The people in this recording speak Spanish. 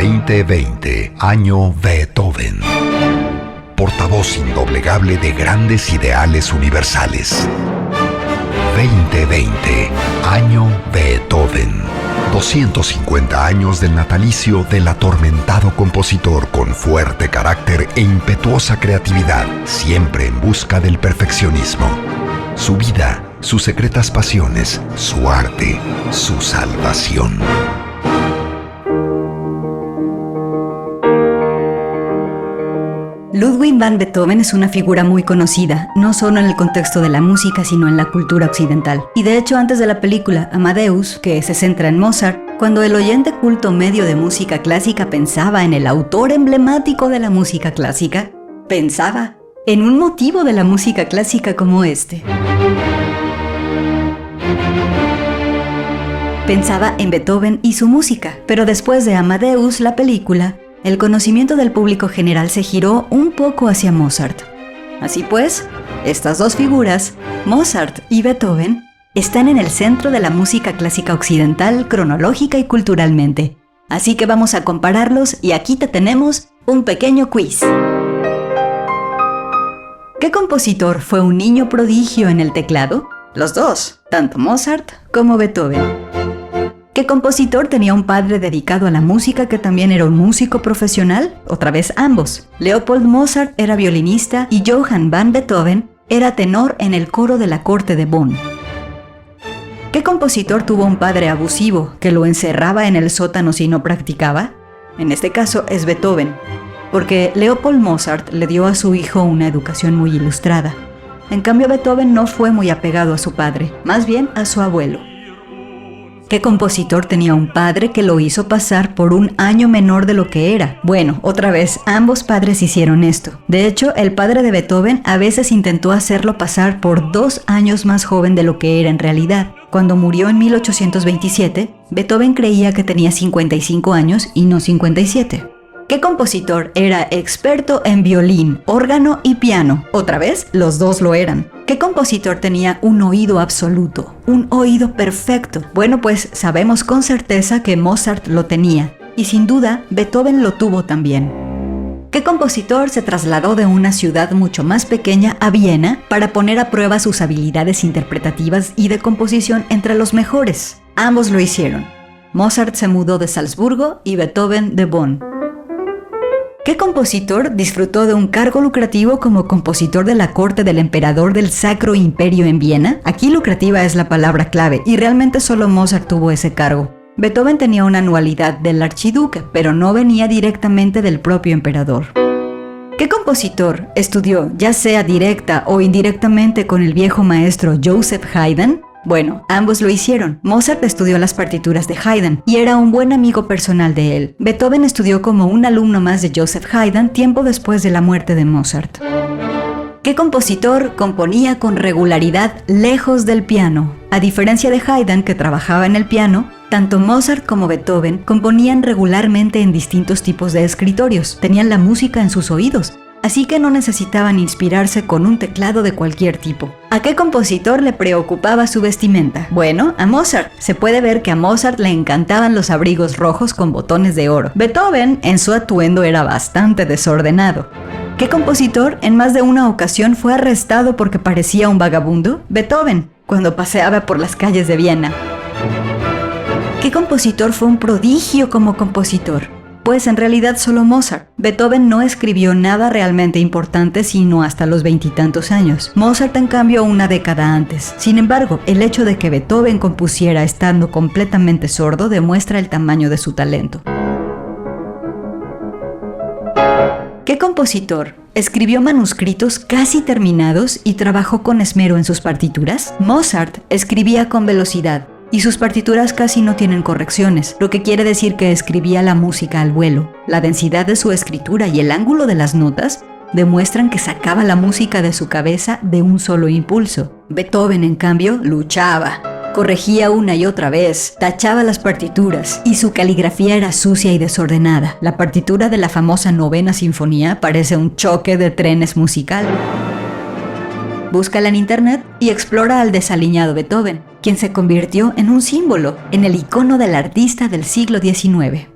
2020, año Beethoven. Portavoz indoblegable de grandes ideales universales. 2020, año Beethoven. 250 años del natalicio del atormentado compositor con fuerte carácter e impetuosa creatividad, siempre en busca del perfeccionismo. Su vida, sus secretas pasiones, su arte, su salvación. Ludwig van Beethoven es una figura muy conocida, no solo en el contexto de la música, sino en la cultura occidental. Y de hecho, antes de la película Amadeus, que se centra en Mozart, cuando el oyente culto medio de música clásica pensaba en el autor emblemático de la música clásica, pensaba en un motivo de la música clásica como este. Pensaba en Beethoven y su música, pero después de Amadeus, la película, el conocimiento del público general se giró un poco hacia Mozart. Así pues, estas dos figuras, Mozart y Beethoven, están en el centro de la música clásica occidental cronológica y culturalmente. Así que vamos a compararlos y aquí te tenemos un pequeño quiz. ¿Qué compositor fue un niño prodigio en el teclado? Los dos, tanto Mozart como Beethoven. ¿Qué compositor tenía un padre dedicado a la música que también era un músico profesional? Otra vez ambos. Leopold Mozart era violinista y Johann van Beethoven era tenor en el coro de la corte de Bonn. ¿Qué compositor tuvo un padre abusivo que lo encerraba en el sótano si no practicaba? En este caso es Beethoven, porque Leopold Mozart le dio a su hijo una educación muy ilustrada. En cambio, Beethoven no fue muy apegado a su padre, más bien a su abuelo. ¿Qué compositor tenía un padre que lo hizo pasar por un año menor de lo que era? Bueno, otra vez, ambos padres hicieron esto. De hecho, el padre de Beethoven a veces intentó hacerlo pasar por 2 años más joven de lo que era en realidad. Cuando murió en 1827, Beethoven creía que tenía 55 años y no 57. ¿Qué compositor era experto en violín, órgano y piano? Otra vez, los dos lo eran. ¿Qué compositor tenía un oído absoluto, un oído perfecto? Bueno, pues sabemos con certeza que Mozart lo tenía, y sin duda Beethoven lo tuvo también. ¿Qué compositor se trasladó de una ciudad mucho más pequeña a Viena para poner a prueba sus habilidades interpretativas y de composición entre los mejores? Ambos lo hicieron. Mozart se mudó de Salzburgo y Beethoven de Bonn. ¿Qué compositor disfrutó de un cargo lucrativo como compositor de la corte del emperador del Sacro Imperio en Viena? Aquí lucrativa es la palabra clave y realmente solo Mozart tuvo ese cargo. Beethoven tenía una anualidad del archiduque, pero no venía directamente del propio emperador. ¿Qué compositor estudió, ya sea directa o indirectamente, con el viejo maestro Joseph Haydn? Bueno, ambos lo hicieron. Mozart estudió las partituras de Haydn y era un buen amigo personal de él. Beethoven estudió como un alumno más de Joseph Haydn tiempo después de la muerte de Mozart. ¿Qué compositor componía con regularidad lejos del piano? A diferencia de Haydn, que trabajaba en el piano, tanto Mozart como Beethoven componían regularmente en distintos tipos de escritorios. Tenían la música en sus oídos, así que no necesitaban inspirarse con un teclado de cualquier tipo. ¿A qué compositor le preocupaba su vestimenta? Bueno, a Mozart. Se puede ver que a Mozart le encantaban los abrigos rojos con botones de oro. Beethoven, en su atuendo, era bastante desordenado. ¿Qué compositor en más de una ocasión fue arrestado porque parecía un vagabundo? Beethoven, cuando paseaba por las calles de Viena. ¿Qué compositor fue un prodigio como compositor? Pues en realidad solo Mozart. Beethoven no escribió nada realmente importante sino hasta los 20 y tantos años. Mozart, en cambio, una década antes. Sin embargo, el hecho de que Beethoven compusiera estando completamente sordo demuestra el tamaño de su talento. ¿Qué compositor escribió manuscritos casi terminados y trabajó con esmero en sus partituras? Mozart escribía con velocidad y sus partituras casi no tienen correcciones, lo que quiere decir que escribía la música al vuelo. La densidad de su escritura y el ángulo de las notas demuestran que sacaba la música de su cabeza de un solo impulso. Beethoven, en cambio, luchaba. Corregía una y otra vez, tachaba las partituras y su caligrafía era sucia y desordenada. La partitura de la famosa Novena Sinfonía parece un choque de trenes musical. Búscala en internet y explora al desaliñado Beethoven, quien se convirtió en un símbolo, en el icono del artista del siglo XIX.